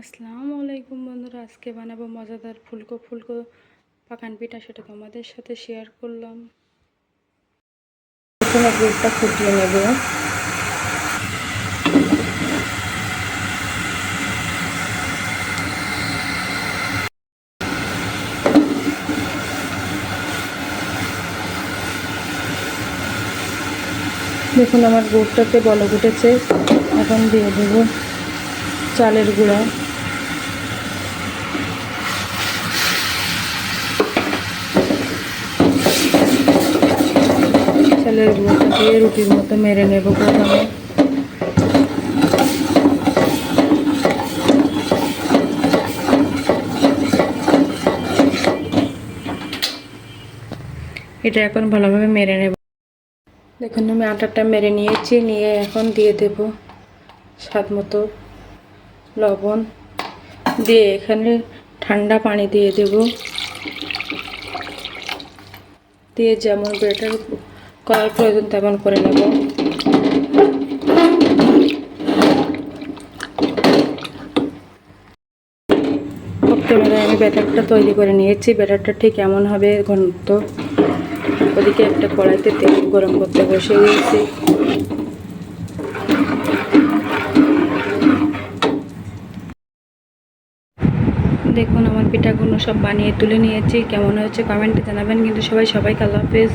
আসসালামু আলাইকুম বন্ধুরা, আজকে বানাবো মজাদার ফুলকো ফুলকো পাকান পিঠা। সেটা তোমাদের সাথে শেয়ার করলাম। প্রথমে দুধটা ফুটিয়ে নেব। দেখুন আমার গুড়টাতে বলক উঠেছে। এখন দিয়ে দেব চালের গুঁড়া। চালের গুঁড়োটা দিয়ে রুটির মতো মেরে নেব প্রথমে। এটা এখন ভালোভাবে মেরে নেব। দেখুন আমি আটাটা মেরে নিয়েছি, নিয়ে এখন দিয়ে দেব স্বাদ মতো লবণ, দিয়ে এখানে ঠান্ডা পানি দিয়ে দেব, দিয়ে যেমন ব্যাটার করার প্রয়োজন তেমন করে নেব। প্রথমে আমি ব্যাটারটা তৈরি করে নিয়েছি। ব্যাটারটা ঠিক এমন হবে ঘনত্ব। ওদিকে একটা কড়াইতে তেল গরম করতে বসিয়ে দিয়েছি। দেখুন আমার পিঠাগুলো সব বানিয়ে তুলে নিয়েছি। কেমন হয়েছে কমেন্টে জানাবেন। কিন্তু সবাই আল্লাহ হাফেজ।